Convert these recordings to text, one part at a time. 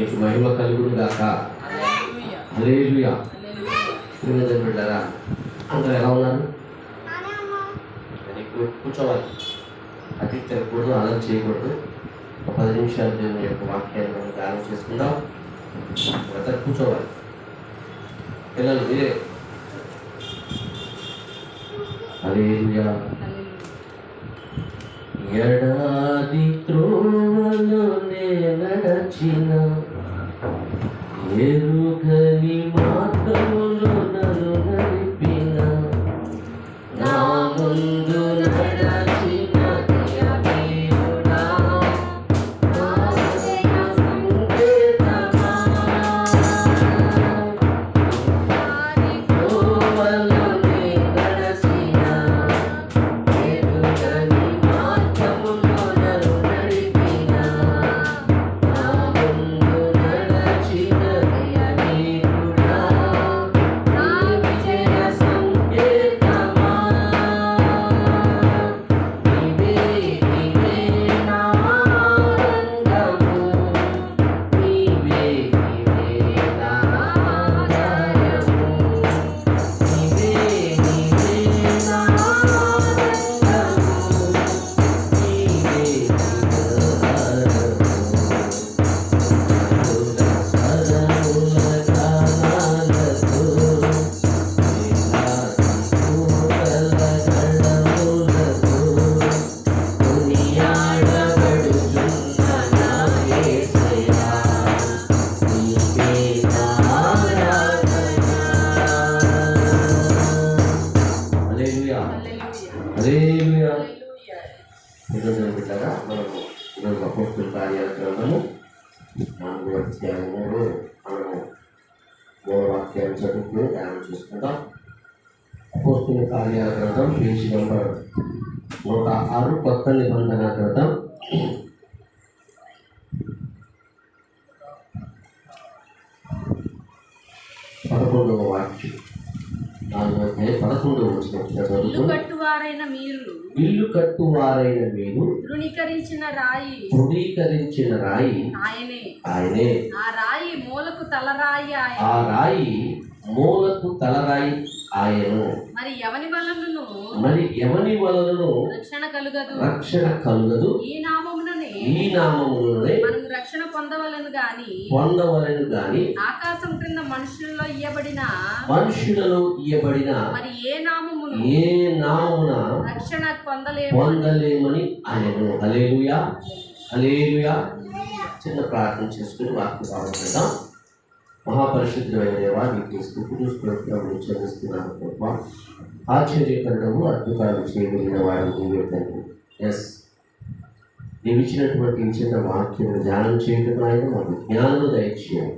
నీకు మహిమ కలుగును గాక. హల్లెలూయా. బిడ్డలారా అందరూ ఎలా ఉన్నారు? కూర్చోవాలి, అతి తిరగకూడదు, అలర్ట్ చేయకూడదు. ఒక 10 నిమిషాలు దేవుని యొక్క వాక్యాన్ని మనం ధ్యానం చేసుకుందాం. అంతా కూర్చోవాలి. పిల్లలు మీరే. హల్లెలూయా. ఎడారి త్రోవలో నడచిన ఎరుగని మార్గములో నన్ను నడిపిన నా ముందు నడచిన దేవుడా, అపోస్తలుల కార్యాల గ్రంథము 4వ అధ్యాయములో మనము 3వ వాక్యాన్ని చదువుకుని ధ్యానం చేసుకుందాం. అపోస్తలుల కార్యాల గ్రంథం పేజీ నంబర్ 106, కొత్త నిబంధన గ్రంథం 11వ వాక్యం. 4వ అధ్యాయం 11వ వచనం కట్టువారైన మీరు ఇల్లు కట్టువారైన మీరు తృణీకరించిన రాయి ఆయనే. ఆ రాయి మూలకు తలరాయి ఆయను. మరి ఎవని వలనను రక్షణ కలుగదు. ఈ నామముననే మనము రక్షణ పొందవలెను గాని ఆకాశం క్రింద మనుషులలో ఇయ్యబడిన మరి ఏ నామమున రక్షణ పొందలేమని ఆయను. హల్లెలూయా. హల్లెలూయా. చిన్న ప్రార్థన చేసుకుని వాక్యం బాగుంటుందా. మహాపరిశుద్ధమైన దేవా, నీకు స్తుతులు స్తోత్రములు చెల్లిస్తున్నాను ప్రభువా. ఆశ్చర్యకరుడము, అద్భుతాలు చేయగలిగిన వాడు నీవే తండ్రి. నీవు ఇచ్చినటువంటి చిన్న వాక్యం ధ్యానం చేయడం ఆయన మాకు జ్ఞానం దయచేయాలి.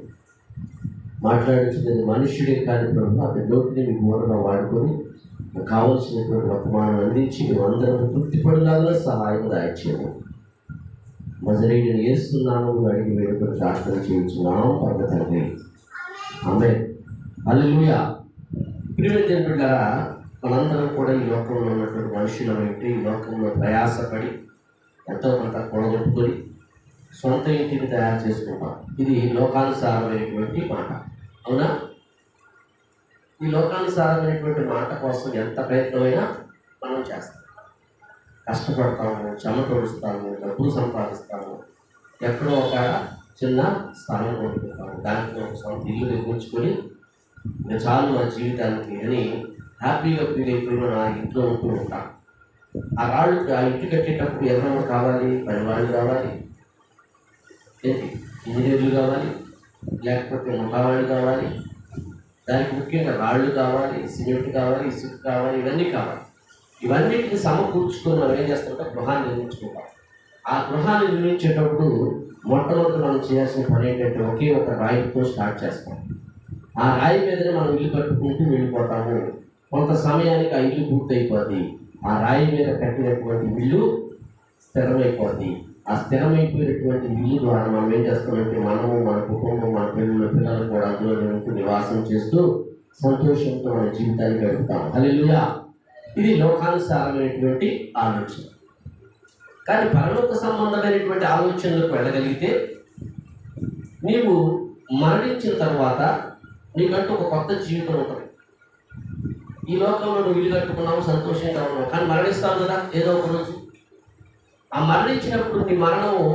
మాట్లాడుతున్నది మనుష్యుడే కాని ప్రభు, అతని నోటిని మీ మూలంగా వాడుకొని కావలసినటువంటి వర్తమానం అందించి మేము అందరం తృప్తిపడేలాగా సహాయం దయచేయము. నజరేయుడైన యేసు నామములో అడిగి వేడుకొని ప్రార్థన చేయించున్నాం పరమ తండ్రి. ఆమేన్. హల్లెలూయా. ప్రియమైన దేవులారా, మనందరం కూడా ఈ లోకంలో ఉన్నటువంటి మనుషులమైతే ఈ లోకంలో ప్రయాసపడి ఎంతో కొంత కూడగొట్టుకొని సొంత ఇంటిని తయారు చేసుకుంటాం. ఇది లోకానుసారమైనటువంటి మాట, అవునా? ఈ లోకానుసారమైనటువంటి మాట కోసం ఎంత ప్రయత్నమైనా మనం చేస్తాం. కష్టపడతాము, చెమటోడుస్తాము, డబ్బులు సంపాదిస్తాము, ఎక్కడో ఒక చిన్న స్థానం కొట్టుకుంటాము, దానికి ఒక సొంత ఇల్లు నిర్మించుకొని ఇంకా చాలు ఆ జీవితానికి అని హ్యాపీగా ఫీల్ అయిపోయి మనం ఆ ఇంట్లో ఉంటూ ఉంటాం. ఆ ఇంటి కట్టేటప్పుడు ఎవరైనా కావాలి, పనివాళ్ళు కావాలి, ఏంటి ఇంజనీర్లు కావాలి, లేకపోతే ముఖావాళ్ళు కావాలి, దానికి ముఖ్యంగా రాళ్ళు కావాలి, సిమెంట్ కావాలి, ఇసుక కావాలి, ఇవన్నీ కావాలి. ఇవన్నిటిని సమకూర్చుకొని మనం ఏం చేస్తామంటే గృహాన్ని నిర్మించుకుంటాం. ఆ గృహాన్ని నిర్మించేటప్పుడు మొట్టమొదటి మనం చేయాల్సిన పని ఏంటంటే ఒకే ఒక రాయితో స్టార్ట్ చేస్తాం. ఆ రాయి మీదనే మనం ఇల్లు కట్టుకుంటూ వెళ్ళిపోతాము. కొంత సమయానికి ఆ ఇల్లు పూర్తయిపోద్ది. ఆ రాయి మీద కట్టినటువంటి ఇల్లు స్థిరమైపోద్ది. ఆ స్థిరమైపోయినటువంటి ఇల్లు ద్వారా మనం ఏం చేస్తామంటే మనము, మన కుటుంబం, మన పిల్లలు కూడా అందులో నివాసం చేస్తూ సంతోషంతో మన జీవితాన్ని గడుపుతాం. హల్లెలూయా. ఇది లోకానుసారమైనటువంటి ఆలోచన. కానీ పరలోక సంబంధమైనటువంటి ఆలోచనలకు వెళ్ళగలిగితే నీవు మరణించిన తర్వాత నీకంటూ ఒక కొత్త జీవితం ఉంటుంది. ఈ లోకంలో నువ్వు ఇల్లు కట్టుకున్నావు, సంతోషంగా ఉన్నావు, కానీ మరణిస్తావు కదా ఏదో ఒక రోజు. ఆ మరణించినప్పుడు నీ మరణము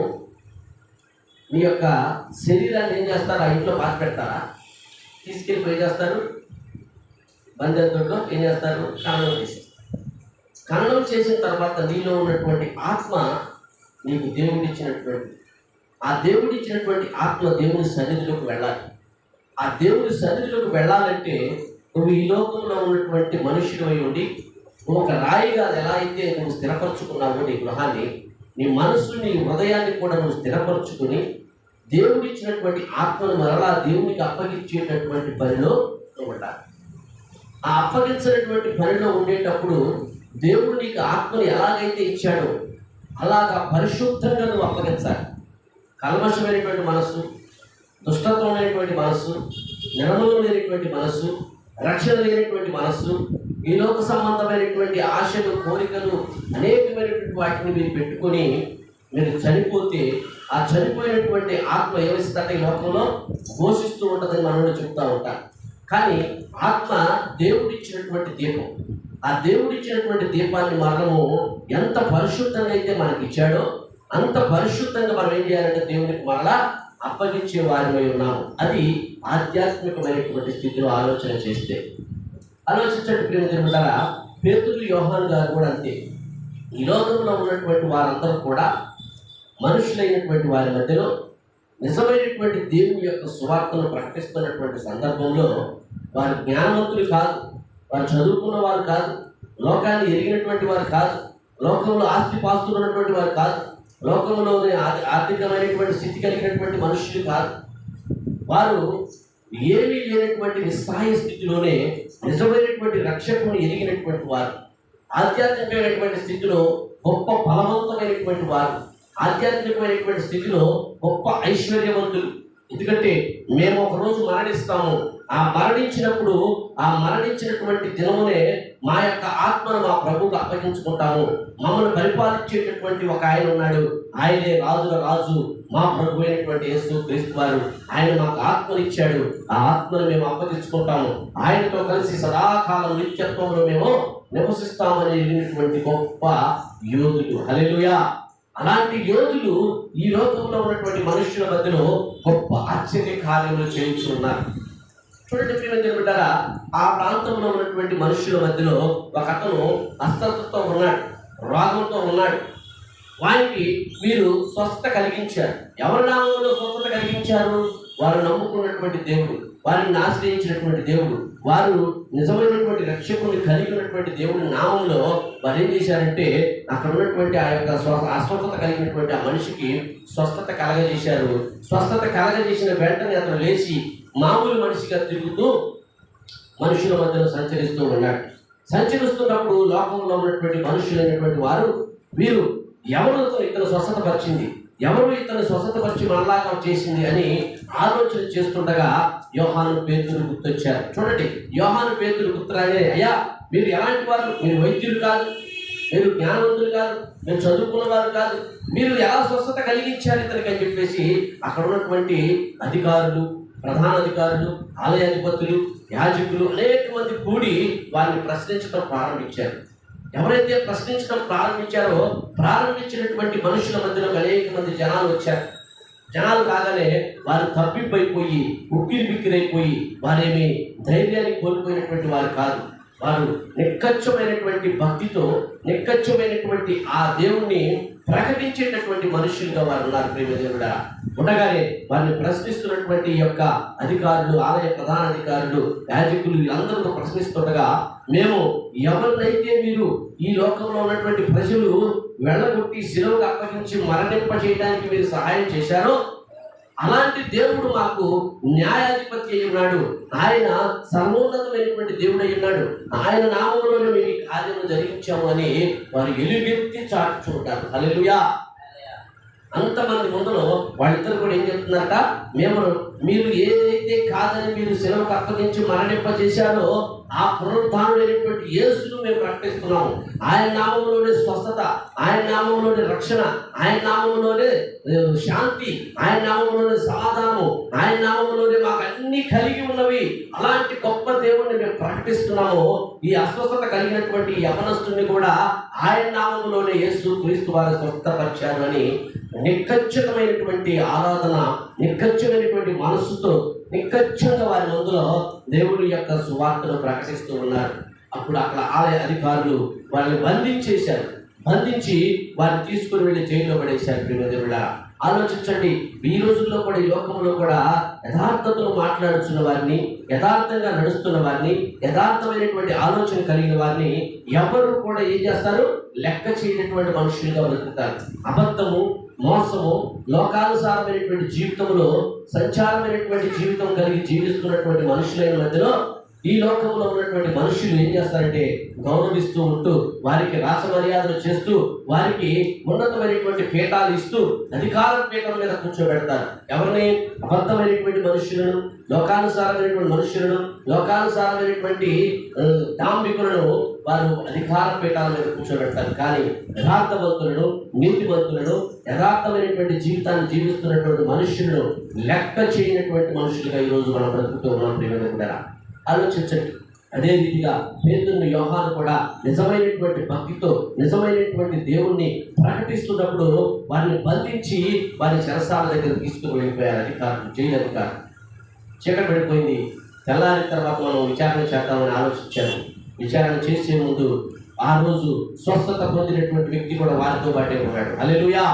నీ యొక్క శరీరాన్ని ఏం చేస్తారు? ఆ ఇంట్లో పాతి పెడతారా? తీసుకెళ్ళి చేస్తారు, బంధువుల్లో ఏం చేస్తారు? ఖననం చేసేస్తారు. ఖననం చేసిన తర్వాత నీలో ఉన్నటువంటి ఆత్మ నీకు దేవుడిచ్చినటువంటి ఆత్మ దేవుని సన్నిధిలోకి వెళ్ళాలి. ఆ దేవుని సన్నిధిలోకి వెళ్ళాలంటే నువ్వు ఈ లోకంలో ఉన్నటువంటి మనుషులై ఉండి నువ్వు ఒక రాయిగా ఎలా అయితే నువ్వు స్థిరపరచుకున్నావో నీ గృహాన్ని, నీ మనస్సు, నీ హృదయాన్ని కూడా నువ్వు స్థిరపరచుకుని దేవుడిచ్చినటువంటి ఆత్మను మరలా దేవునికి అప్పగించేటటువంటి పనిలో ఉండాలి. ఆ అప్పగించినటువంటి పనిలో ఉండేటప్పుడు దేవుడు నీకు ఆత్మను ఎలాగైతే ఇచ్చాడో అలాగా పరిశుద్ధంగా నువ్వు అప్పగించాలి. కల్మషమైనటువంటి మనస్సు, దుష్టత్వమైనటువంటి మనస్సు, నిర్మలం లేనటువంటి మనస్సు, రక్షణ లేనటువంటి మనస్సు, ఈ లోక సంబంధమైనటువంటి ఆశలు, కోరికలు అనేకమైనటువంటి వాటిని మీరు పెట్టుకొని మీరు చనిపోతే ఆ చనిపోయినటువంటి ఆత్మ ఏమిస్తుందంటే ఈ లోకంలో ఘోషిస్తూ ఉంటుందని మనల్ని చెప్తూ ఉంటారు. కానీ ఆత్మ దేవుడిచ్చినటువంటి దీపం. ఆ దేవుడిచ్చినటువంటి దీపాన్ని మనము ఎంత పరిశుద్ధంగా అయితే మనకి ఇచ్చాడో అంత పరిశుద్ధంగా మనం ఏం చేయాలంటే దేవునికి మరలా అప్పగించే వారిమై ఉన్నాము. అది ఆధ్యాత్మికమైనటువంటి స్థితిలో ఆలోచన చేస్తే. ఆలోచించండి ప్రియమిత్రులారా, పేతురు, యోహాను గారు కూడా అంతే. ఈ లోకంలో ఉన్నటువంటి వారందరూ కూడా మనుషులైనటువంటి వారి మధ్యలో నిజమైనటువంటి దేవుని యొక్క సువార్తను ప్రకటిస్తున్నటువంటి సందర్భంలో వారు జ్ఞానవంతులు కాదు, వారు చదువుకున్న వారు కాదు, లోకాన్ని ఎరిగినటువంటి వారు కాదు, లోకంలో ఆస్తిపాస్తులు ఉన్నటువంటి వారు కాదు, లోకంలోని ఆర్థికమైనటువంటి స్థితి కలిగినటువంటి మనుషులు కాదు. వారు ఏమీ లేనటువంటి నిస్సహాయ స్థితిలోనే నిజమైనటువంటి రక్షకుని ఎరిగినటువంటి వారు, ఆధ్యాత్మికమైనటువంటి స్థితిలో గొప్ప బలవంతమైనటువంటి వారు, ఆధ్యాత్మికమైనటువంటి స్థితిలో గొప్ప ఐశ్వర్యవంతులు. ఎందుకంటే మేము ఒకరోజు మరణిస్తాము, ఆ మరణించినటువంటి దినమునే మా యొక్క ఆత్మను మా ప్రభువుకు అప్పగించుకుంటాము. మమ్మల్ని పరిపాలించేటటువంటి ఒక ఆయన ఉన్నాడు, ఆయనే రాజుల రాజు, మా ప్రభు అయినటువంటి యేసు క్రీస్తు వారు. ఆయన మాకు ఆత్మనిచ్చాడు, ఆ ఆత్మను మేము అప్పగించుకుంటాము, ఆయనతో కలిసి సదాకాలం నిత్యత్వంలో మేము నివసిస్తామని వెళ్ళినటువంటి గొప్ప యోధులు. హల్లెలూయా! అలాంటి యోధులు ఈ లోకంలో ఉన్నటువంటి మనుషుల మధ్యలో గొప్ప ఆశ్చర్య కార్యములు చేయించున్నారు. చూడండి ప్రియమిత్రులారా, ఆ ప్రాంతంలో ఉన్నటువంటి మనుషుల మధ్యలో ఒక అతను అస్వస్థతతో ఉన్నాడు, రోగంతో ఉన్నాడు. వారికి మీరు స్వస్థత కలిగించారు. ఎవరి నామంలో స్వస్థత కలిగించారు? వారు నమ్ముకున్నటువంటి దేవుడు, వారిని ఆశ్రయించినటువంటి దేవుడు, వారు నిజమైనటువంటి రక్షకుని కలిగినటువంటి దేవుడి నామంలో వారు ఏం చేశారంటే అక్కడ ఉన్నటువంటి ఆ యొక్క అస్వస్థత కలిగినటువంటి ఆ మనిషికి స్వస్థత కలగజేశారు. స్వస్థత కలగజేసిన వెంటనే అతను లేచి మామూలు మనిషిగా తిరుగుతూ మనుషుల మధ్యలో సంచరిస్తూ ఉన్నాడు. సంచరిస్తున్నప్పుడు లోకంలో ఉన్నటువంటి మనుషులైనటువంటి వారు వీరు ఎవరు ఇతను స్వస్థతపరిచింది, ఎవరు ఇతను స్వస్థతపరిచి మనలాగా చేసింది అని ఆలోచన చేస్తుండగా యోహాను, పేతురు గుర్తొచ్చారు. చూడండి, యోహాను, పేతురు గుర్తురానే, అయ్యా మీరు ఎలాంటి వారు? మీరు వైద్యులు కాదు, మీరు జ్ఞానవంతులు కాదు, మీరు చదువుకున్న వారు కాదు, మీరు ఎలా స్వస్థత కలిగించారు ఇతనికి అని చెప్పేసి అక్కడ ఉన్నటువంటి అధికారులు, ప్రధాన అధికారులు, ఆలయాధిపతులు, యాజకులు అనేక మంది కూడి వారిని ప్రశ్నించడం ప్రారంభించారు. ఎవరైతే ప్రశ్నించడం ప్రారంభించినటువంటి మనుషుల మధ్యలో అనేక మంది జనాలు వచ్చారు. జనాలు రాగానే వారు తప్పిపోయిపోయి ఉక్కిరి బిక్కిరైపోయి వారేమి ధైర్యాన్ని కోల్పోయినటువంటి వారు కాదు. వారు నిక్కచ్చమైనటువంటి భక్తితో నిక్కచ్చమైనటువంటి ఆ దేవుణ్ణి ప్రకటించేటటువంటి మనుషులుగా వారు ఉన్నారు. ప్రియదేవుడా, ఉండగానే వారిని ప్రశ్నిస్తున్నటువంటి యొక్క అధికారులు, ఆలయ ప్రధాన అధికారులు, యాజకులు వీళ్ళందరూ ప్రశ్నిస్తుండగా, మేము ఎవరినైతే మీరు ఈ లోకంలో ఉన్నటువంటి ప్రజలు వెళ్ళగొట్టి శిలువకు అప్పగించి మరణింప చేయడానికి మీరు సహాయం చేశారో అలాంటి దేవుడు మాకు న్యాయాధిపతి అయి ఉన్నాడు, ఆయన సర్వోన్నతమైనటువంటి దేవుడు అయి ఉన్నాడు, ఆయన నామంలోనే మేము ఈ కార్యము జరిగించాము అని వారు ఎలుగెత్తి చాటుచుంటారు. హల్లెలూయా! అంతమంది ముందులో వాళ్ళిద్దరు కూడా ఏం చెప్తున్నారట, మీరు ఏదైతే కాదని మీరు సెలవుకు అప్పగించి మరణింప చేశారో ఆ పునరుద్ధానుడైనటువంటి యేసును మేము ప్రకటిస్తున్నాము. ఆయన నామములోనే స్వస్థత, ఆయన నామములోనే రక్షణ, ఆయన నామములోనే శాంతి, ఆయన నామములోనే సమాధానము, ఆయన నామములోనే మాకు అన్ని కలిగి ఉన్నవి. అలాంటి గొప్ప దేవుణ్ణి మేము ప్రకటిస్తున్నాము. ఈ అస్వస్థత కలిగినటువంటి యవనస్తుని కూడా ఆయన నామములోనే యేసు క్రీస్తు వారు స్వస్థపరిచారు అని నిక్కచ్చితమైనటువంటి ఆరాధన, నిక్కచ్చితమైనటువంటి మనస్సుతో నిక్కచ్చంగా వారి ముందులో దేవుని యొక్క సువార్తను ప్రకటిస్తూ ఉన్నారు. అప్పుడు అక్కడ ఆలయ అధికారులు వాళ్ళని బంధించేశారు. బంధించి వారిని తీసుకుని వెళ్ళి జైల్లో పడేశారు. ప్రియదేవుడా, ఆలోచించండి. ఈ రోజుల్లో కూడా, ఈ లోకంలో కూడా యథార్థతను మాట్లాడుతున్న వారిని, యథార్థంగా నడుస్తున్న వారిని, యథార్థమైనటువంటి ఆలోచన కలిగిన వారిని ఎవరు కూడా ఏం చేస్తారు? లెక్క చేయనటువంటి మనుషులుగా బ్రతుకుతారు. అబద్ధము, మోసము, లోకానుసారమైనటువంటి జీవితంలో సంచారమైనటువంటి జీవితం కలిగి జీవిస్తున్నటువంటి మనుషులైన మధ్యలో ఈ లోకంలో ఉన్నటువంటి మనుషులు ఏం చేస్తారంటే గౌరవిస్తూ ఉంటూ, వారికి రాస మర్యాదలు చేస్తూ, వారికి ఉన్నతమైనటువంటి పీఠాలు ఇస్తూ అధికార పీఠం మీద కూర్చోబెడతారు. ఎవరిని? అబద్ధమైనటువంటి మనుషులను, లోకానుసారమైనటువంటి మనుషులను, లోకానుసారమైనటువంటి డాంబికులను వారు అధికార పీఠాల మీద కూర్చోబెడతారు. కానీ యథార్థవంతులను, నీతివంతులను, యథార్థమైనటువంటి జీవితాన్ని జీవిస్తున్నటువంటి మనుషులను లెక్క చేయనటువంటి మనుషులుగా ఈరోజు మనం బ్రతుకుతూ ఉన్నాం. ప్రియమైన ఆలోచించండి. అదే రీతిగా పేతురు, యోహాను కూడా నిజమైనటువంటి భక్తితో నిజమైనటువంటి దేవుణ్ణి ప్రకటిస్తున్నప్పుడు వారిని బంధించి వారి చెరసాల దగ్గర తీసుకుని వెళ్ళిపోయారు అధికారులు, జైలు అధికారులు. చీకటి పడిపోయింది. తెల్లారి తర్వాత మనం విచారణ చేద్దామని ఆలోచించారు. విచారణ చేసే ముందు ఆ రోజు స్వస్థత పొందినటువంటి వ్యక్తి కూడా వారితో పాటే ఉన్నాడు. హల్లెలూయా.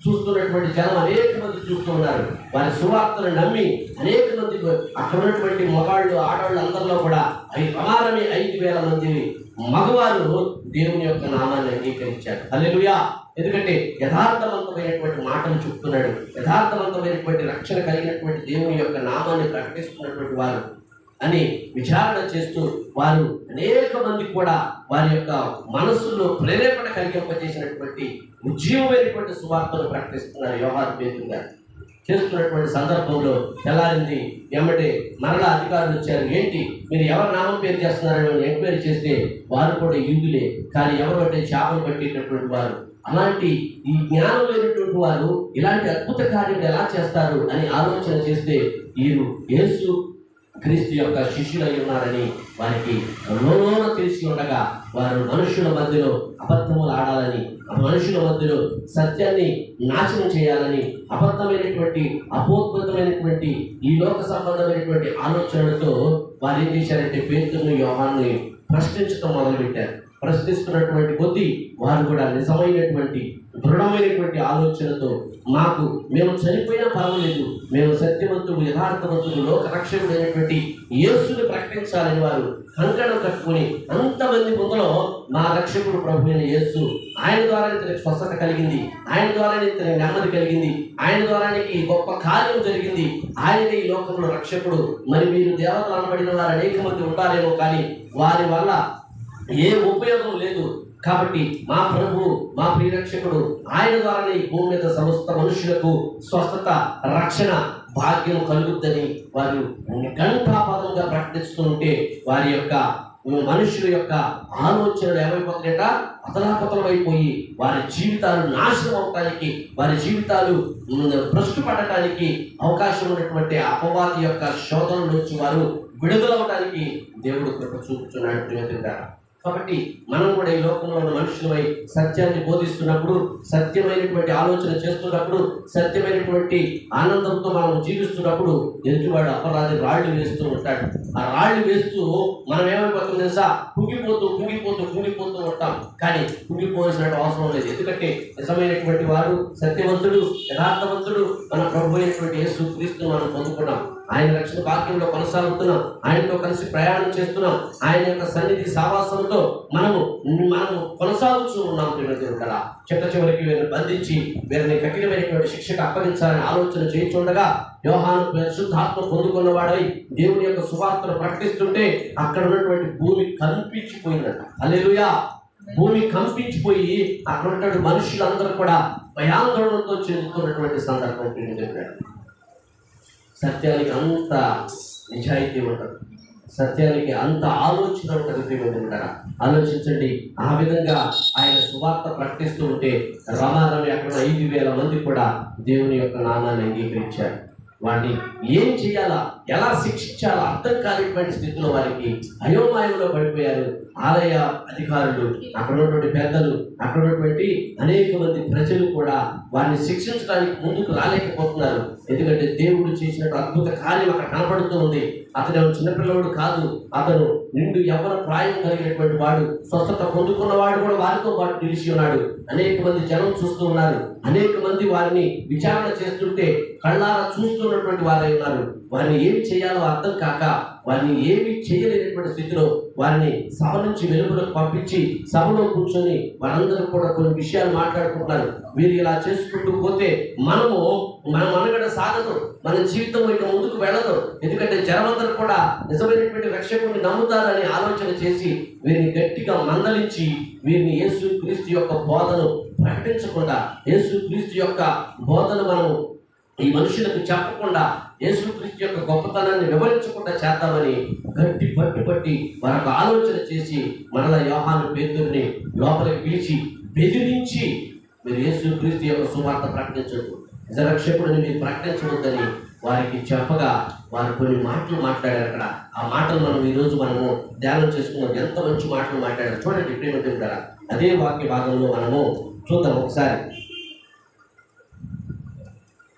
చూస్తున్నటువంటి జనం అనేక మంది చూస్తూ ఉన్నారు. వారి సువార్తను నమ్మి అనేక మంది, అక్కడ ఉన్నటువంటి మగాళ్ళు, ఆడవాళ్ళు అందరిలో కూడా ప్రమాణమే 5,000 మంది మగవారు దేవుని యొక్క నామాన్ని అంగీకరించారు. హల్లెలూయా. ఎందుకంటే యథార్థవంతమైనటువంటి మాటలు చెప్తున్నాడు, యథార్థవంతమైనటువంటి రక్షణ కలిగినటువంటి దేవుని యొక్క నామాన్ని ప్రకటిస్తున్నటువంటి వారు అని విచారణ చేస్తూ వారు అనేక మంది కూడా వారి యొక్క మనస్సులో ప్రేరేపణ కలిగింపజేసినటువంటి ఉజ్జీవమైనటువంటి సువార్తను ప్రకటిస్తున్నారు. యోహాను పేతురు గారు చేస్తున్నటువంటి సందర్భంలో తెల్లారింది. వెంబడే మరలా అధికారులు వచ్చారు. ఏంటి మీరు ఎవరు నామం పేరు చేస్తున్నారని ఎంక్వైరీ చేస్తే వారు కూడా యూదులే, కానీ ఎవరు అంటే చేపలు పట్టేటటువంటి వారు. అలాంటి ఈ జ్ఞానం లేనటువంటి వారు ఇలాంటి అద్భుత కార్యాలు ఎలా చేస్తారు అని ఆలోచన చేస్తే వీరు యేసు క్రీస్తు యొక్క శిష్యులై ఉన్నారని వారికి లోన తెలిసి ఉండగా వారు మనుషుల మధ్యలో అబద్ధములు ఆడాలని, మనుషుల మధ్యలో సత్యాన్ని నాశనం చేయాలని, అబద్ధమైనటువంటి అపోద్భుతమైనటువంటి ఈ లోక సంబంధమైనటువంటి ఆలోచనలతో వారు ఏం చేశారంటే పేతురును, యోహానుని ప్రశ్నించడం మొదలుపెట్టారు. ప్రశ్నిస్తున్నటువంటి కొద్దీ వారు కూడా నిజమైనటువంటి దృఢమైనటువంటి ఆలోచనతో మేము చనిపోయినా పర్వాలేదు, మేము సత్యవంతుడు, యథార్థవంతుడు, లోక రక్షకుడైనటువంటి యేసుని ప్రకటించాలని వారు కంకణం కట్టుకుని అంతమంది ముందులో మా రక్షకుడు ప్రభు అయిన యేసు, ఆయన ద్వారా ఇతనికి స్వస్థత కలిగింది, ఆయన ద్వారా ఇతనికి నెమ్మది కలిగింది, ఆయన ద్వారా గొప్ప కార్యం జరిగింది, ఆయనే ఈ లోకంలో రక్షకుడు. మరి మీరు దేవతలు అనబడిన వారు అనేక మంది ఉంటారేమో, కానీ వారి వల్ల ఏ ఉపయోగం లేదు. కాబట్టి మా ప్రభు, మా ప్రియరక్షకుడు, ఆయన ద్వారానే ఈ భూమి మీద సమస్త మనుషులకు స్వస్థత, రక్షణ, భాగ్యం కలుగుద్దని వారు గంటాపదంగా ప్రకటిస్తుంటే వారి యొక్క మనుషుల యొక్క ఆలోచనలు ఏమైపోతున్నాయట? అతలాపతలమైపోయి వారి జీవితాలు నాశనం అవటానికి, వారి జీవితాలు భ్రష్టు పడటానికి అవకాశం ఉన్నటువంటి అపవాది యొక్క శోధన నుంచి వారు విడుదలవడానికి దేవుడు కృప చూపుతున్నాడు. ప్రియమిత్రులారా, కాబట్టి మనం కూడా ఈ లోకంలో ఉన్న మనుషులమై సత్యాన్ని బోధిస్తున్నప్పుడు, సత్యమైనటువంటి ఆలోచన చేస్తున్నప్పుడు, సత్యమైనటువంటి ఆనందంతో మనం జీవిస్తున్నప్పుడు ఎదుటివాడు అపరాధి రాళ్ళు వేస్తూ ఉంటాడు. ఆ రాళ్ళు వేస్తూ మనం ఏమైపోతుంది తెలుసా? కుంగిపోతూ ఉంటాం. కానీ కుంగిపోవాల్సినట్టు అవసరం లేదు. ఎందుకంటే నిజమైనటువంటి వాడు, సత్యవంతుడు, యథార్థవంతుడు మన ప్రభు అయినటువంటి యేసు క్రీస్తును మనం పొందుకున్నాం. ఆయన రక్షణ భాగ్యంలో కొనసాగుతున్నాం, ఆయనతో కలిసి ప్రయాణం చేస్తున్నాం, ఆయన యొక్క సన్నిధి సావాసంతో మనము కొనసాగుతూ ఉన్నాం. ప్రియమిత్రులారా, చిట్ట చివరికి వీరిని బంధించి వీరిని కఠినమైనటువంటి శిక్షకు అప్పగించాలని ఆలోచన చేయించుండగా యోహాను పరిశుద్ధాత్మ పొందుకున్నవాడై దేవుని యొక్క సువార్తను ప్రకటిస్తుంటే అక్కడ ఉన్నటువంటి భూమి కంపించిపోయిందట. హల్లెలూయా. భూమి కంపించిపోయి అక్కడ ఉన్నటువంటి మనుషులందరూ కూడా భయాందోళనతో చెందుతున్నటువంటి సందర్భం చెప్పాడు. సత్యానికి అంత నిజాయితీ ఉంటుంది, సత్యానికి అంత ఆలోచన ఉంటుంది. ఆలోచించండి, ఆ విధంగా ఆయన సువార్త ప్రకటిస్తూ ఉంటే రమారమి అక్కడ 5,000 మంది కూడా దేవుని యొక్క నామాన్ని అంగీకరించారు. వాడిని ఏం చేయాలా, ఎలా శిక్షించాలా అర్థం కానిటువంటి స్థితిలో వారికి అయోమయంలో పడిపోయారు. ఆలయ అధికారులు, అక్కడ ఉన్నటువంటి పెద్దలు, అక్కడ ఉన్నటువంటి అనేక మంది ప్రజలు కూడా వారిని శిక్షించడానికి ముందుకు రాలేకపోతున్నారు. ఎందుకంటే దేవుడు చేసినట్టు అద్భుత కార్యం అక్కడ కనపడుతూ ఉంది. అతను చిన్నపిల్లవాడు కాదు, అతను నిండు యవ్వన ప్రాయం కలిగినటువంటి వాడు, స్వస్థత పొందుకున్నవాడు కూడా వారితో పాటు నిలిచి ఉన్నాడు. అనేక మంది జనం చూస్తూ ఉన్నారు. అనేక మంది వారిని విచారణ చేస్తుంటే కళ్ళారా చూస్తున్నటువంటి వారై ఉన్నారు. వారిని ఏమి చేయాలో అర్థం కాక వారిని ఏమి చేయలేనటువంటి స్థితిలో వారిని సభ నుంచి వెలుగులకు పంపించి సభలో కూర్చొని వారందరూ కూడా కొన్ని విషయాలు మాట్లాడుకుంటున్నారు. వీరు ఇలా చేసుకుంటూ పోతే మన మనగడ సాగదు, మన జీవితం ఇక ముందుకు వెళ్ళదు. ఎందుకంటే జనమందరూ కూడా నిజమైనటువంటి రక్షకుడిని నమ్ముతారని ఆలోచన చేసి వీరిని గట్టిగా మందలించి వీరిని యేసు క్రీస్తు యొక్క బోధను ప్రకటించకుండా, యేసు క్రీస్తు యొక్క బోధను మనం ఈ మనుషులకు చెప్పకుండా, యేసుక్రీస్తు యొక్క గొప్పతనాన్ని వివరించకుండా చేద్దామని గట్టి పట్టుబట్టి మరొక ఆలోచన చేసి మరలా యోహాను పేతురుని లోపలికి పిలిచి బెదిరించి మీరు యేసుక్రీస్తు యొక్క సువార్త ప్రకటించవద్దు, నిజరక్షకుడిని మీరు ప్రకటించవద్దని వారికి చెప్పగా వారు కొన్ని మాటలు మాట్లాడారు. అక్కడ ఆ మాటలు మనం ఈరోజు మనము ధ్యానం చేసుకున్నాం. ఎంత మంచి మాటలు మాట్లాడారు చూడండి. ప్రేమ అదే వాక్య భాగంలో మనము చూద్దాం ఒకసారి.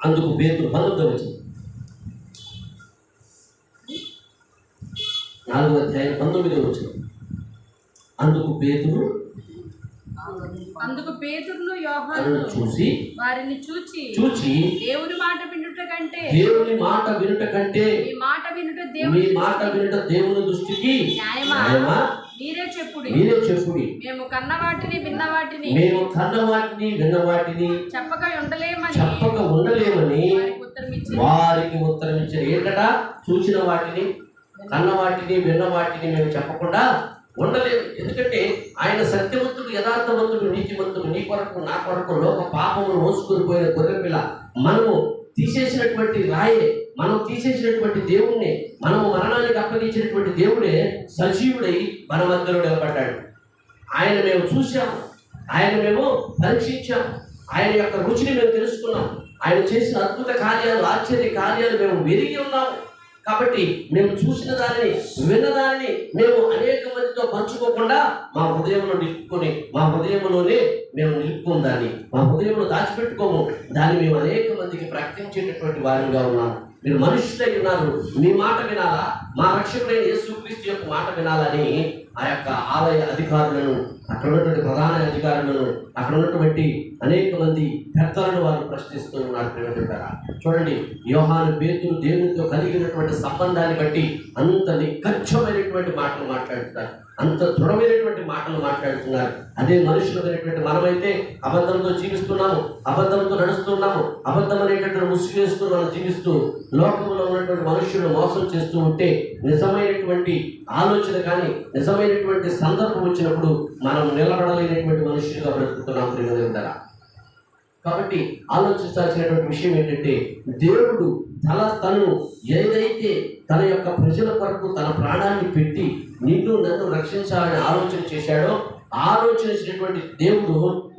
అందుకు పేతురు 19వ వచనం, 4వ అధ్యాయం 19వ వచనం. అందుకు పేతురును యోహానును చూసి వారిని చూచి దేవుని మాట వినుట కంటే మీ మాట వినుట దేవుని దృష్టికి న్యాయమా? మీరే చెప్పుడి. మేము కన్న వాటిని విన్న వాటిని చెప్పక ఉండలేమని వారికి ఉత్తరం ఇచ్చారు. ఏంటట? చూసిన వాటిని, కన్న వాటిని, విన్న వాటిని మేము చెప్పకుండా ఉండలేదు. ఎందుకంటే ఆయన సత్యవంతుడు, యథార్థవంతుడు, నీతివంతుడు, నీ కొరకు నా కొరకు లోక పాపమును మోసుకొని పోయిన గొర్రెపిల్ల. మనము తీసేసినటువంటి రాయే, మనం తీసేసినటువంటి దేవుణ్ణి, మనము మరణానికి అప్పగించినటువంటి దేవుడే సజీవుడై మన మధ్యలో నిలబడ్డాడు. ఆయన మేము చూసాము, ఆయన మేము పరీక్షించాము, ఆయన యొక్క రుచిని మేము తెలుసుకున్నాం, ఆయన చేసిన అద్భుత కార్యాలు, ఆశ్చర్య కార్యాలు మేము వెరిగి ఉన్నాము. కాబట్టి మేము చూసిన దానిని, విన్న దానిని మేము అనేక మందితో పంచుకోకుండా మా హృదయంలో నిలుపుకొని, మా హృదయంలోనే మేము నిలుపుకున్న దాన్ని మా హృదయంలో దాచిపెట్టుకోము. దాన్ని మేము అనేక మందికి ప్రకటించేటటువంటి వారిగా ఉన్నాము. మీరు మనుషులై ఉన్నారు, మీ మాట వినాలా, మా రక్షకుడైన యేసుక్రీస్తు యొక్క మాట వినాలని ఆ యొక్క ఆలయ అధికారులను, అక్కడ ఉన్నటువంటి ప్రధాన అధికారులను, అక్కడ ఉన్నటువంటి అనేక మంది పెద్దలను వారు ప్రశ్నిస్తూ ఉన్నారు. చూడండి, యోహాను పేతురు దేవునితో కలిగినటువంటి సంబంధాన్ని బట్టి అంత నిక్కచ్చమైనటువంటి మాటలు మాట్లాడుతున్నారు, అంత దృఢమైనటువంటి మాటలు మాట్లాడుతున్నారు. అదే మనుషులమైనటువంటి మనమైతే అబద్ధంతో జీవిస్తున్నాము, అబద్ధంతో నడుస్తున్నాము, అబద్ధం అనేటటువంటి ముసుగు వేసుకుని మనం జీవిస్తూ లోకంలో ఉన్నటువంటి మనుషులను మోసం చేస్తూ ఉంటే నిజమైనటువంటి ఆలోచన కానీ, నిజమైనటువంటి సందర్భం వచ్చినప్పుడు మనం నిలబడలేనటువంటి మనుషులుగా బ్రతుకుతున్నాం. ప్రియమైన కాబట్టి ఆలోచించాల్సినటువంటి విషయం ఏంటంటే, దేవుడు తను ఏదైతే తన యొక్క ప్రజల కొరకు తన ప్రాణాన్ని పెట్టి నిన్ను నన్ను రక్షించాలని ఆలోచన చేశాడో, ఆలోచించినటువంటి దేవుడు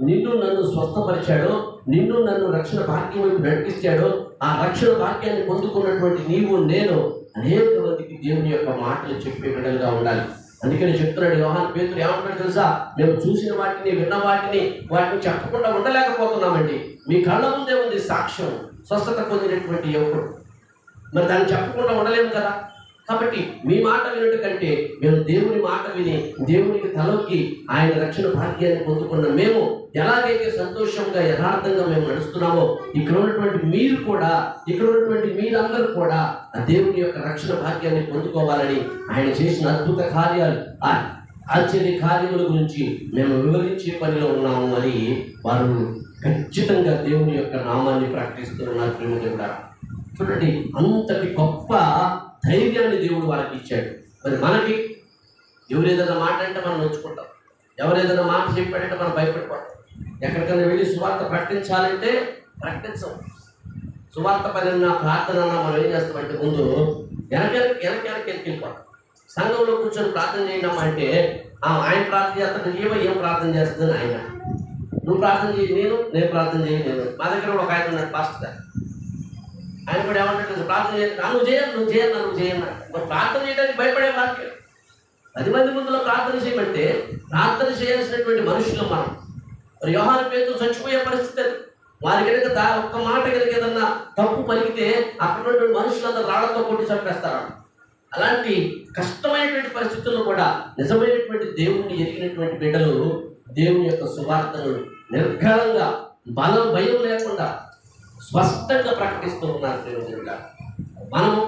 నిన్ను నన్ను స్వస్థపరిచాడో, నిన్ను నన్ను రక్షణ భాగ్యం వైపు నడిపిస్తాడో, ఆ రక్షణ భాగ్యాన్ని పొందుకున్నటువంటి నీవు నేను అనేక మందికి దేవుని యొక్క మాటలు చెప్పే విధంగా ఉండాలి. అందుకని చెప్తున్నాడు యోహాను పేతురు ఏమంటాడు తెలుసా? మేము చూసిన వాటిని, విన్న వాటిని చెప్పకుండా ఉండలేకపోతున్నామండి. మీ కళ్ళ ముందే ఉంది సాక్ష్యం, స్వస్థత పొందినటువంటి యువకుడు. మరి దాన్ని చెప్పకుండా ఉండలేము కదా. కాబట్టి మీ మాట వినట కంటే మేము దేవుని మాట విని దేవునికి తలొక్కి ఆయన రక్షణ భాగ్యాన్ని పొందుకున్న మేము ఎలాగైతే సంతోషంగా యథార్థంగా మేము నడుస్తున్నామో, ఇక్కడ ఉన్నటువంటి మీరు కూడా, ఇక్కడ ఉన్నటువంటి మీరందరూ కూడా ఆ దేవుని యొక్క రక్షణ భాగ్యాన్ని పొందుకోవాలని ఆయన చేసిన అద్భుత కార్యాలు, ఆశ్చర్య కార్యముల గురించి మేము వివరించే పనిలో ఉన్నాము అని వారు ఖచ్చితంగా దేవుని యొక్క నామాన్ని ప్రకటిస్తున్నారు. ప్రేమ చూడండి, అంతటి గొప్ప ధైర్యాన్ని దేవుడు వాళ్ళకి ఇచ్చాడు. మరి మనకి ఎవరు ఏదైనా మాట అంటే మనం నొచ్చుకుంటాం, ఎవరు ఏదైనా మాట చెప్పాడంటే మనం భయపడిపోతాం. ఎక్కడికైనా వెళ్ళి సువార్త ప్రకటించాలంటే ప్రకటించం. సువార్త పైన ప్రార్థన మనం ఏం చేస్తామంటే ముందు వెళ్ళిపోతాం. సంఘంలో కూర్చొని ప్రార్థన చేయడం అంటే ఆయన ప్రార్థన చేస్తాడు, ఏం ప్రార్థన చేస్తుందని ఆయన. నువ్వు ప్రార్థన చేయి, నేను ప్రార్థన చేయి. మా దగ్గర కూడా ఒక ఆయన ఉన్నాడు పాస్టర్ గారు. ఆయన కూడా ఏమంటాడు, ప్రార్థన చేయాలి, నువ్వు చేయాలి. మరి ప్రార్థన చేయడానికి భయపడే వాక్యం. 10 మంది ముందులో ప్రార్థన చేయమంటే ప్రార్థన చేయాల్సినటువంటి మనుషులు మనం. మరి యోహాను పేతురు చచ్చిపోయే పరిస్థితి అది. వారి కనుక ఒక్క మాట కనుక ఏదన్నా తప్పు పలికితే అక్కడ ఉన్నటువంటి మనుషులందరూ రాళ్లతో కొట్టి చంపేస్తారు. అలాంటి కష్టమైనటువంటి పరిస్థితుల్లో కూడా నిజమైనటువంటి దేవుణ్ణి ఎరిగినటువంటి బిడ్డలు దేవుని యొక్క సువార్తను నిర్ఘలంగా భయం లేకుండా స్పష్టంగా ప్రకటిస్తూ ఉన్నారు. దేవుడిగా మనకు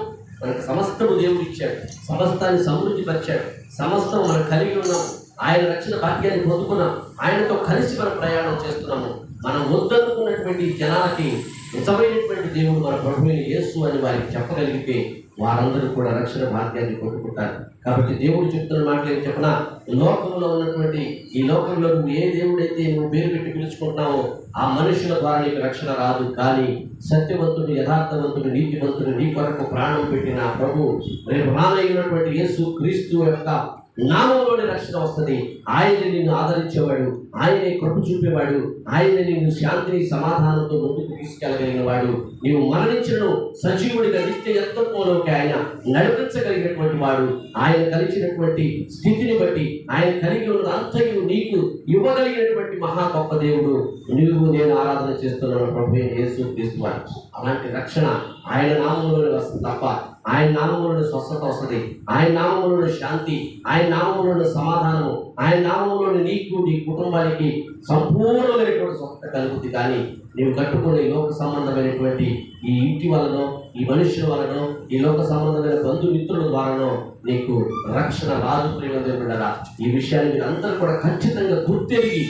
సమస్తము దేవుడు ఇచ్చాడు, సమస్తాన్ని సమృద్ధి పరిచాడు, సమస్తం మనం కలిగి ఉన్నాము. ఆయన రక్షణ భాగ్యాన్ని పొందుకున్నాం, ఆయనతో కలిసి మనం ప్రయాణం చేస్తున్నాము. మనం వద్దనుకున్నటువంటి జనాలకి నిజమైనటువంటి దేవుడు మన ప్రభువైన యేసు అని వారికి చెప్పగలిగితే వారందరూ కూడా రక్షణ భాగ్యాన్ని పొందుకుంటారు. కాబట్టి దేవుడు చెప్తున్న మాటలు ఏం చెప్పినా, లోకంలో ఉన్నటువంటి ఈ లోకంలో నువ్వు ఏ దేవుడైతే నువ్వు పేరు పెట్టి పిలుచుకుంటున్నావో ఆ మనుషుల ద్వారా నీకు రక్షణ రాదు. కానీ సత్యవంతుడు, యథార్థవంతుడు, నీతివంతుడు, నీ కొరకు ప్రాణం పెట్టిన ప్రభు రేపు రానయ్యున్నటువంటి యేసు క్రీస్తు యొక్క నామంలోని రక్షణ వస్తుంది. ఆయన్ని నిన్ను ఆదరించేవాడు, ఆయనే కృప చూపేవాడు, ఆయన్ని నిన్ను శాంతిని సమాధానంతో ముందుకు తీసుకెళ్ళగలిగిన వాడు, నీవు మరణించను సజీవుడిగా నిత్యత్వంలోకి ఆయన నడిపించగలిగినటువంటి వాడు, ఆయన కలిగినటువంటి స్థితిని బట్టి ఆయన కలిగి ఉన్న అంతయు నీకు ఇవ్వగలిగినటువంటి మహా గొప్ప దేవుడు నీవు నేను ఆరాధన చేస్తున్నాను ప్రభు యేసు క్రీస్తు వారు. అలాంటి రక్షణ ఆయన నామంలోనే వస్తుంది తప్ప ఆయన నామంలోని స్వస్థత వస్తుంది, ఆయన నామంలోని శాంతి, ఆయన నామంలోని సమాధానము, ఆయన నామంలోని నీకు నీ కుటుంబానికి సంపూర్ణమైనటువంటి స్వస్థత కలుగుతుంది. కానీ నీవు కట్టుకునే లోక సంబంధమైనటువంటి ఈ ఇంటి వలనో, ఈ మనుషుల వలనో, ఈ లోక సంబంధమైన బంధుమిత్రుల ద్వారానో నీకు రక్షణ రాదు. ప్రియమందిరా, ఈ విషయాన్ని మీరు అందరూ కూడా ఖచ్చితంగా గుర్తెరిగి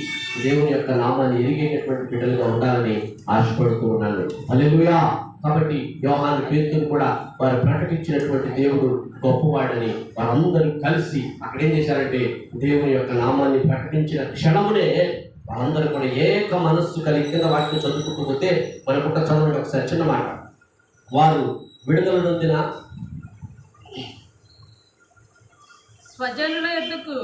దేవుని యొక్క నామాన్ని ఎరిగేటటువంటి బిడ్డలుగా ఉండాలని ఆశపడుతూ ఉన్నాను. హల్లెలూయా. కాబట్టి యోహాను పేతురు కూడా వారు ప్రకటించినటువంటి దేవుడు గొప్పవాడని వారందరూ కలిసి అక్కడ ఏం చేశారంటే దేవుని యొక్క నామాన్ని ప్రకటించిన క్షణమునే వారందరూ కూడా ఏక మనస్సు కలిగి కింద వాటిని చదువుకుంటూ పోతే మనకు చదవండి ఒకసారి చిన్న మాట. వారు విడుదల నొందిన స్వజనుల యొద్దకు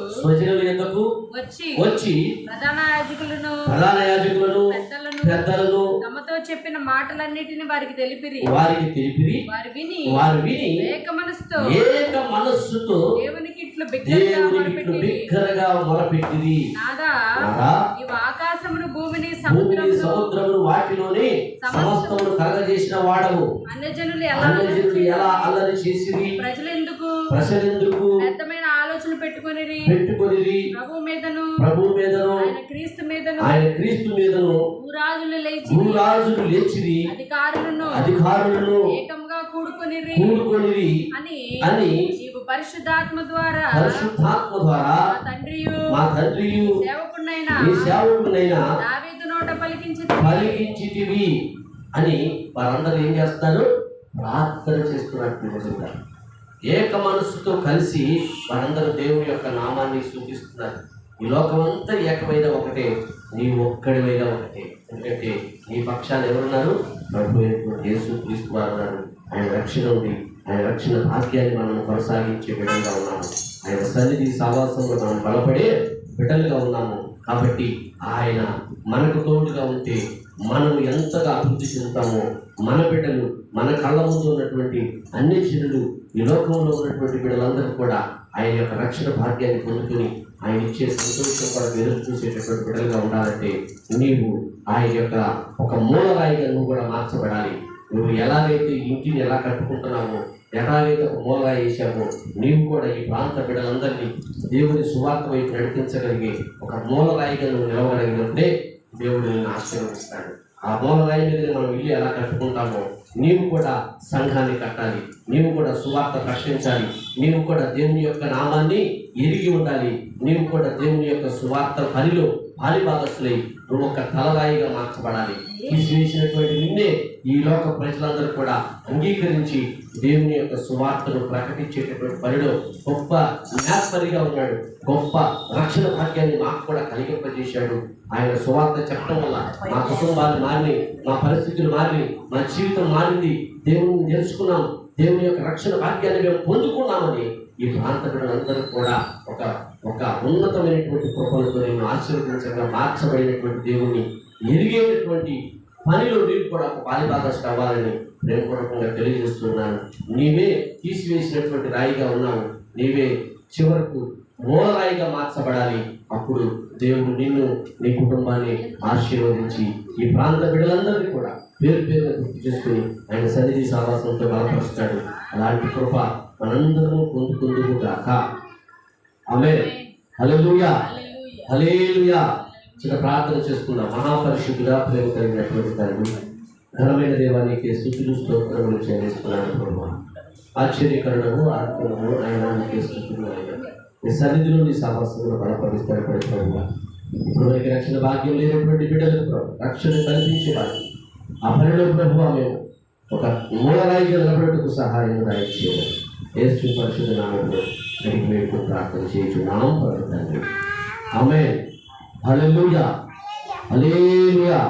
వచ్చి ప్రధాన యాజకులను పెద్దలను తమతో చెప్పిన మాటలన్నిటిని వారికి తెలిపిరి. వారు విని ఏక మనస్సుతో దేవునికి ఇట్లు బిగ్గరగా మొరపెట్టిరి. నాదా, నీవు ఆకాశమును భూమిని సముద్రమును వాటిలోని సమస్తమును కలగజేసిన వాడవు. అన్యజనులు ఎలా అల్లరి చేసిరి, ప్రజలెందుకు వ్యర్థమైన ఆలోచన పెట్టుకొనిరి. ప్రభు మీదను ఆయన క్రీస్తు మీదను భూరాజులు లేచిరి, అధికారులను ఏకంగా కూడుకొనిరి అని నీవు పరిశుద్ధాత్మ ద్వారా మా తండ్రియు సేవకునైన దావీదు నోట పలికించితివి అని వారందరూ ఏం చేస్తారు? ప్రార్థన చేస్తున్నారు. ఏక మనస్సుతో కలిసి వారందరూ దేవుని యొక్క నామాన్ని సూచిస్తున్నారు. ఈ లోకమంతా ఏకమైన ఒకటే, నీ ఒక్కడివైనా ఒకటే. ఎందుకంటే నీ పక్షాన్ని ఎవరున్నారు? ప్రభు యేసు క్రీస్తు వారు ఉన్నారు. ఆయన రక్షణ ఉంది, ఆయన రక్షణ భాగ్యాన్ని మనం కొనసాగించే బిడ్డలుగా ఉన్నాము. ఆయన సన్నిధి సావాసంలో మనం బలపడే బిడ్డలుగా ఉన్నాము. కాబట్టి ఆయన మనకు తోడుగా ఉంటే మనం ఎంతగా అభివృద్ధి చెందుతామో, మన బిడ్డలు, మన కళ్ళ ముందు ఉన్నటువంటి అన్ని జనులు, ఈ లోకంలో ఉన్నటువంటి బిడ్డలందరూ కూడా ఆయన యొక్క రక్షణ భాగ్యాన్ని పొందుకుని ఆయన ఇచ్చే సంతోషం కొరకు ఎదురు చూసేటటువంటి బిడ్డలుగా ఉండాలంటే నీవు ఆయన యొక్క ఒక మూలరాయిగా నువ్వు కూడా మార్చబడాలి. నువ్వు ఎలాగైతే ఇంటిని ఎలా కట్టుకుంటున్నావో, ఎలాగైతే ఒక మూలరాయి వేసావో, నీవు కూడా ఈ ప్రాంత బిడ్డలందరినీ దేవుని సువార్త వైపు నడిపించగలిగే ఒక మూలరాయిగా నువ్వు నిలవగలిగినప్పుడే దేవుడు నిన్ను ఆశీర్వదిస్తాడు. ఆ మూలరాయి మీద మనం ఇల్లు ఎలా కట్టుకుంటామో నీవు కూడా సంఘాన్ని కట్టాలి, నీవు కూడా సువార్త ప్రకటించాలి, నీవు కూడా దేవుని యొక్క నామాన్ని ఎరిగి ఉండాలి, నీవు కూడా దేవుని యొక్క సువార్త పనిలో పాలిభాగస్తులై నువ్వు ఒక తలరాయిగా మార్చబడాలి. తీసివేసినటువంటి నిన్నే ఈ లోక ప్రజలందరూ కూడా అంగీకరించి దేవుని యొక్క సువార్తను ప్రకటించేటటువంటి పనిలో గొప్ప న్యాసరిగా ఉన్నాడు. గొప్ప రక్షణ భాగ్యాన్ని మాకు కూడా కలిగింపజేశాడు. ఆయన సువార్త చెప్పడం వల్ల మా కుటుంబాలు మారినాయి, మా పరిస్థితులు మారినాయి, మా జీవితం మారింది. దేవుని తెలుసుకున్నాం, దేవుని యొక్క రక్షణ భాగ్యాన్ని మేము పొందుకున్నామని ఈ ప్రాంత ప్రజలందరూ కూడా ఒక ఉన్నతమైనటువంటి కృపలతో నేను ఆశీర్వదించగా మార్చబడినటువంటి దేవుణ్ణి ఎరిగేటటువంటి పనిలో నీవు కూడా ఒక పాలిభాగస్టు అవ్వాలని ప్రేమపూర్వకంగా తెలియజేస్తున్నాను. నీవే తీసివేసినటువంటి రాయిగా ఉన్నావు, నీవే చివరకు మూలరాయిగా మార్చబడాలి. అప్పుడు దేవుడు నిన్ను, నీ కుటుంబాన్ని ఆశీర్వదించి ఈ ప్రాంత బిడ్డలందరినీ కూడా పేరు పేరుగా గుర్తు చేసుకుని ఆయన సన్నిధి సావాసంతో బలపరుస్తాడు. అలాంటి కృప మనందరము పొందుకుందుగాక. ఆమేన్. హల్లెలూయా, హల్లెలూయా. చిన్న ప్రార్థన చేసుకుందాం. మహాపరిశుద్ధుడా, ప్రేమ కలిగినటువంటి తండ్రి, ఘనమైన దేవానికి స్తుతులు స్తోత్రములు చెల్లిస్తున్నాను ప్రభువా. ఆశ్చర్యకరణము ఆత్మను ఆయన నీకే స్తుతులు. నీ సన్నిధిలో నీ సాహసంలో బలపరుస్తాడు ప్రభువా. ఇప్పుడు మనకి రక్షణ భాగ్యం లేనటువంటి బిడ్డలకు ప్రభు రక్షణ కల్పించేవాడు. ఆ పనిలో ప్రభువా మేము ఒక మూలరాయిగా నిలబడటకు సహాయం దయచేయండి. యేసు పరిశుద్ధ నామములో అడిగి వేడుకు ప్రార్థన చేయుచున్నాం తండ్రి. ఆమేన్. హల్లెలూయా, హల్లెలూయా.